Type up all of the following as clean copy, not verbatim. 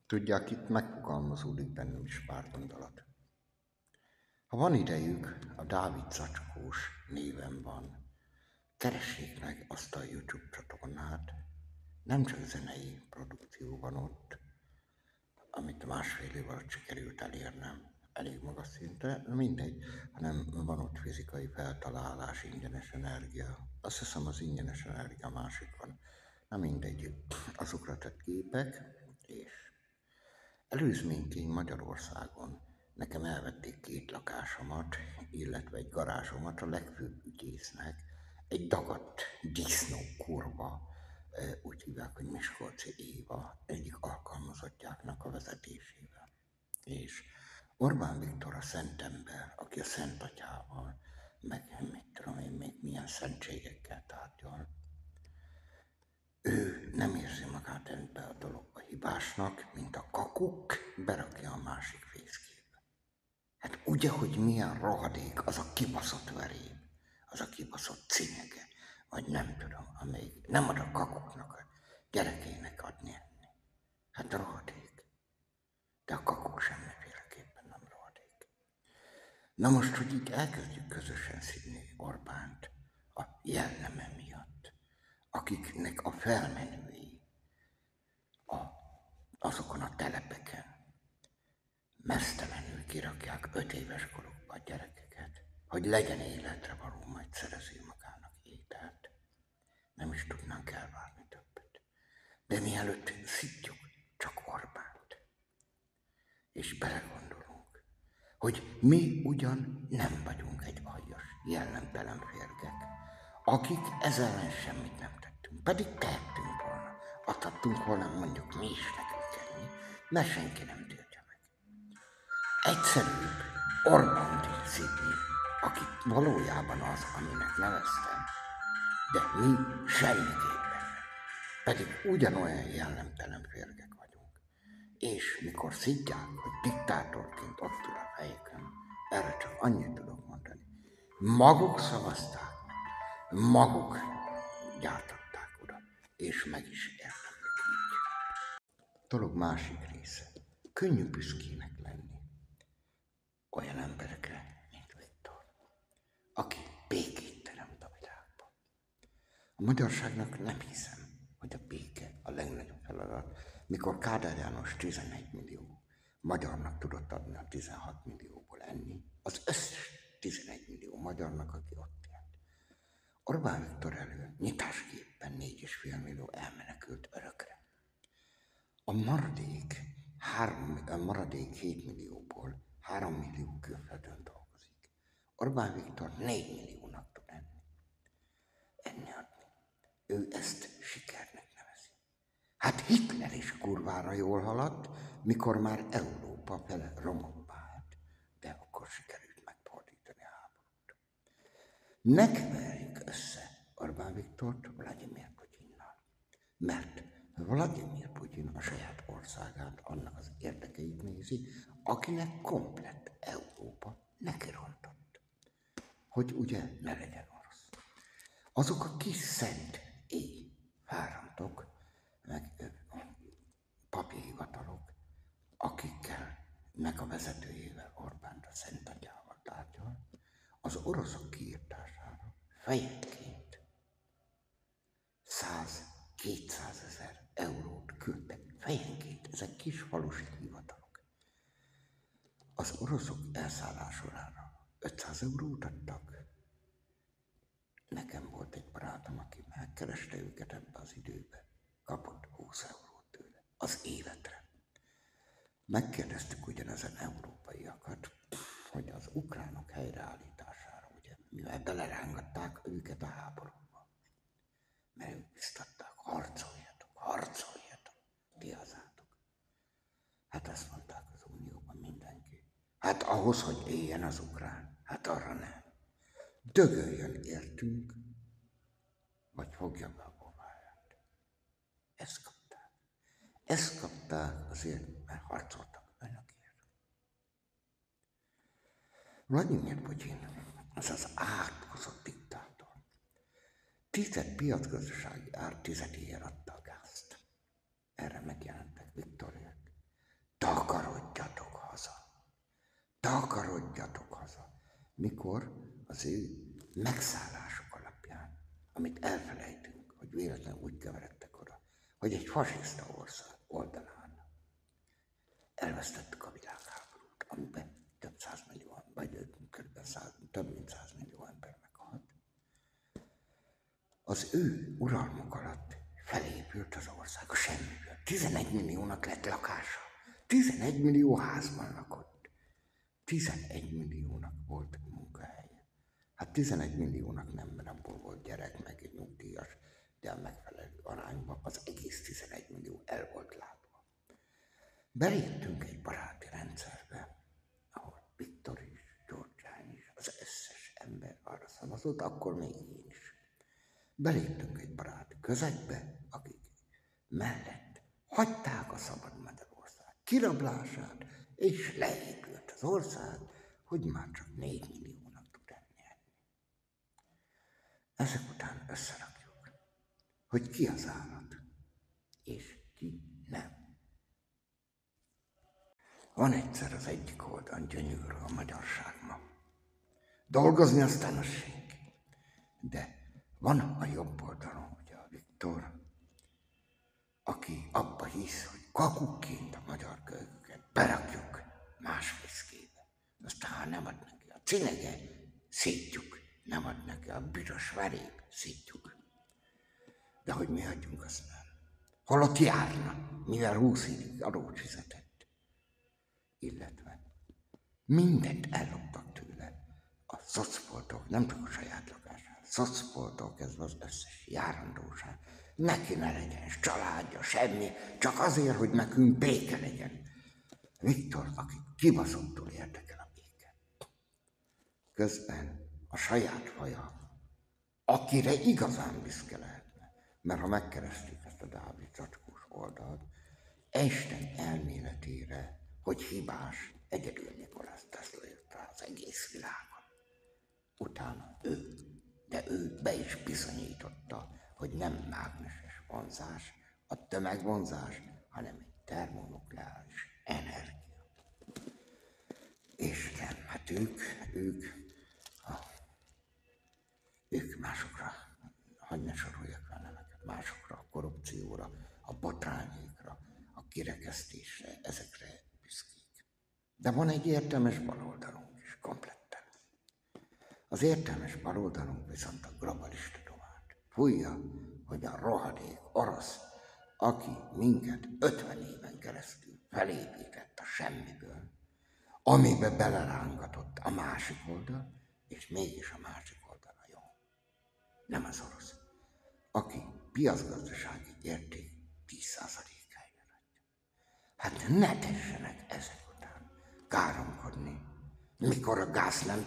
Tudják, itt megfogalmazódik bennem is pár gondolat. Ha van idejük, a Dávid Zacskós néven van. Keressék meg azt a YouTube csatornát. Nem csak zenei produkció van ott, amit másfél év alatt sikerült elérnem elég magas szintre, mindegy, hanem van ott fizikai feltalálás, ingyenes energia. Azt hiszem az ingyenes energia másik van. Na mindegy, azokra tett képek, és előzményként Magyarországon nekem elvették 2 lakásomat, illetve egy garázsomat a legfőbb ügyésznek, egy dagadt disznókurva, úgy hívják, hogy Miskolci Éva, egyik alkalmazottjáknak a vezetésével. És Orbán Viktor a szentember, aki a Szent Atyával, meg mit tudom én még milyen szentségekkel tárgyal, ő nem érzi magát ebbe a dologba hibásnak, mint a kakuk berakja a másik fészkébe. Hát ugye, hogy milyen rohadék az a kibaszott veréb, az a kibaszott cinyege, vagy nem tudom, amelyik nem ad a kakuknak a gyerekének adni enni. Hát rohadék. De a kakuk semmiféleképpen nem rohadék. Na most, hogy így elkezdjük közösen szidni Orbánt a jelleme miatt, akiknek a felmenői azokon a telepeken mesztelenül kirakják 5 éves korukba a gyerekeket, hogy legyen életre való, majd szerezi magának ételt. Nem is tudnánk elvárni többet. De mielőtt szidjuk csak Orbánt, és belegondolunk, hogy mi ugyan nem vagyunk egy aljas, jellemtelen férgek, akik ezzel ellen semmit nem tettünk, pedig tettünk volna. Adhattunk volna mondjuk mi is nekünk enni, mert senki nem tiltja meg. Egyszerűbb Orbánt szidni, aki valójában az, aminek neveztem, de mi semmiképpen nem. Pedig ugyanolyan jellemtelen férgek vagyunk. És mikor szidják, hogy diktátorként ott ül a helyeken, erre csak annyit tudok mondani. Maguk szavazták meg, maguk gyártották oda, és meg is érdemlik így. Dolog másik része. Könnyű büszkének lenni olyan emberekre, mint Viktor, aki békét teremt a világban. A magyarságnak nem hiszem, hogy a béke a legnagyobb feladat, mikor Kádár János 11 millió magyarnak tudott adni a 16 millióból enni, az összes 11 millió magyarnak, aki ott élt. Orbán Viktor elől nyitásképpen 4,5 millió elmenekült örökre. A maradék 7 millióból 3 millió külföldön dolgozik. Orbán Viktor 4 milliónak tud enni adni. Ő ezt sikernek nevezi. Hát Hitler is kurvára jól haladt, mikor már Európa fele romokba állt, de akkor sikerült megfordítani a háborút. Ne keverjük össze Orbán Viktort Vladimir Putyinnal, mert Vladimir Putyin a saját országát, annak az érdekeit nézi, akinek komplett Európa nekirontott. Hogy ugye ne legyen orosz. Azok a kis szent fárantok, meg papírhivatalok, akikkel, meg a vezetőjével Orbánt a Szent Atyával tárgyal, az oroszok kiirtására fejenként 100-200 ezer eurót küldtek. Fejenként, ezek kis falusi hivatalok. Az oroszok elszállásorára 500 eurót adtak. Nekem volt egy barátom, aki megkereste őket ebbe az időbe, kapott 20 eurót tőle, az életre. Megkérdeztük ugyanezen európaiakat, hogy az ukránok helyreállítására, ugye, mivel belerángatták őket a háborúba, mert ők biztatták, harcoljatok, ti hazátok. Hát azt mondták az Unióban mindenki. Hát ahhoz, hogy éljen az ukrán, hát arra nem. Dögöljön értünk, vagy fogja be a bováját. Ezt kapták. Ezt kapták azért, mert harcoltak önökért. Vladimir Putyin, az az átkozott diktátor. Piacgazdasági ár 10-éért adta a gázt. Erre megjelentek Viktoriák. mikor az ő megszállások alapján, amit elfelejtünk, hogy véletlenül úgy keveredtek oda, hogy egy fasiszta ország oldalán elvesztettük a világháborút, amiben több százmillió, vagy több mint 100 millió ember meghalt. Az ő uralmuk alatt felépült az ország a semmiből. 11 milliónak lett lakása. 11 millió házban lakott. 11 milliónak volt munkahelye. Hát 11 milliónak nem, mert abból volt gyerek, meg egy nyugdíjas, de a megfelelő arányban az egész 11 millió el volt látva. Beléptünk egy baráti rendszerbe, ahol Viktor is, Gyurcsány is, az összes ember arra szavazott, akkor még én is. Beléptünk egy baráti közegbe, akik mellett hagyták a szabad Magyarország kirablását, és leépült az ország, hogy már csak 4 milliónak tud enni. Ezek után összerakjuk, hogy ki az állat, és ki nem. Van egyszer az egyik oldalon gyönyörű a magyarság ma. Dolgozni aztán az senki. De van a jobb oldalon, ugye a Viktor, aki abba hisz, hogy kakukként a magyar kölyköket berakjuk más viszkébe. Aztán ha nem ad neki a cinege, szítjuk. Nem ad neki a büdös veréb, szítjuk. De hogy mi adjunk, azt nem. Holott járna, mivel 20 évig adót fizetett. Illetve mindent elloptak tőle. A szocpoltól, nem csak a saját lakását, szocpoltól kezdve az összes járandóság. Neki ne legyen családja, semmi, csak azért, hogy nekünk béke legyen. Viktor, aki kibaszottul érdekel a béke. Közben a saját faja, akire igazán büszke lehetne, mert ha megkerestük ezt a Dávid zacskós oldalt, Isten elméletére, hogy hibás, egyedül Nikolász Tesla jött rá az egész világon. Utána ő be is bizonyította, hogy nem mágneses vonzás, a tömegvonzás, hanem egy termonukleáris energia. És nem, hát ők másokra, hadd ne soroljak fel neveket, másokra, a korrupcióra, a botrányékra, a kirekesztésre, ezekre büszkék. De van egy értelmes baloldalunk is, kompletten. Az értelmes baloldalunk viszont a globalista domát fújja, hogy a rohadék orosz, aki minket 50 éven keresztül felépített a semmiből, amibe belerángatott a másik oldal, és mégis a másik oldala jó. Nem az orosz, aki piacgazdasági érték 10%-áért adja. Hát ne tessenek ezek után káromkodni. Mikor a gáz nem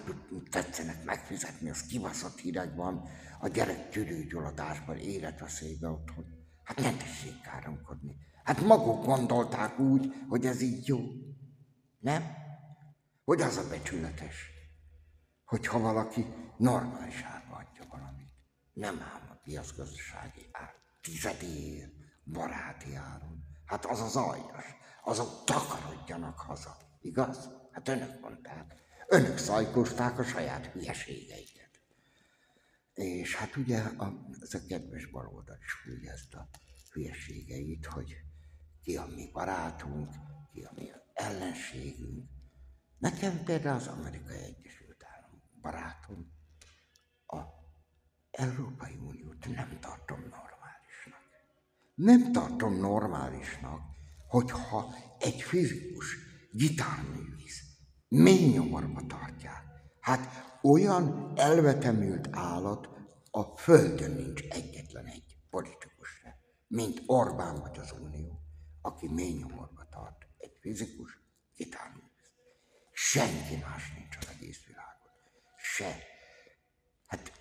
tetszenek megfizetni, az kibaszott hideg van, a gyerek tüdőgyulladásban, életveszélybe otthon. Hát ne tessék káromkodni. Hát maguk gondolták úgy, hogy ez így jó. Nem? Hogy az a becsületes, hogyha valaki normális árba adja valamit. Nem ám a piacgazdasági ár. Tizedéért, baráti áron. Hát az az aljas. Azok takarodjanak haza. Igaz? Hát önök mondták. Önök szajkozták a saját hülyeségeiket. És hát ugye ez a kedves baloldal is fújja ezt a hülyeségeit, hogy ki a mi barátunk, ki a mi ellenségünk. Nekem például az Amerikai Egyesült Államok barátom, a Európai Uniót nem tartom normálisnak. Nem tartom normálisnak, hogyha egy fizikus gitárművész mély nyomorba tartják. Hát olyan elvetemült állat a földön nincs egyetlen egy politikus se, mint Orbán vagy az Unió, aki mély nyomorba tart egy fizikus gitárművész. Senki más nincs az egész világon. Se. Hát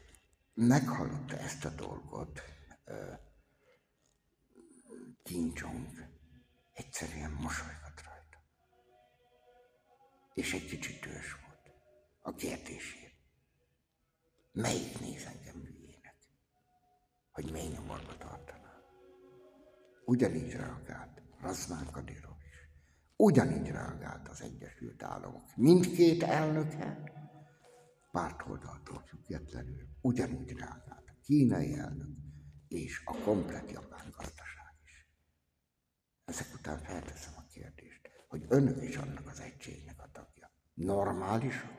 meghallotta ezt a dolgot Kim Jong, egyszerűen mosolygott rajta. És egy kicsit dühös volt a kérdésért. Melyik néz engem hülyének, hogy mély nyomorba tartaná? Ugyanígy reagált Razmán Kadyrov is. Ugyanígy reagált az Egyesült Államok mindkét elnöke, pártoldaltól függetlenül ugyanúgy reagált a kínai elnök és a komplett japán gazdaság is. Ezek után felteszem a kérdést, hogy önök is annak az egységnek a tagja. Normálisak?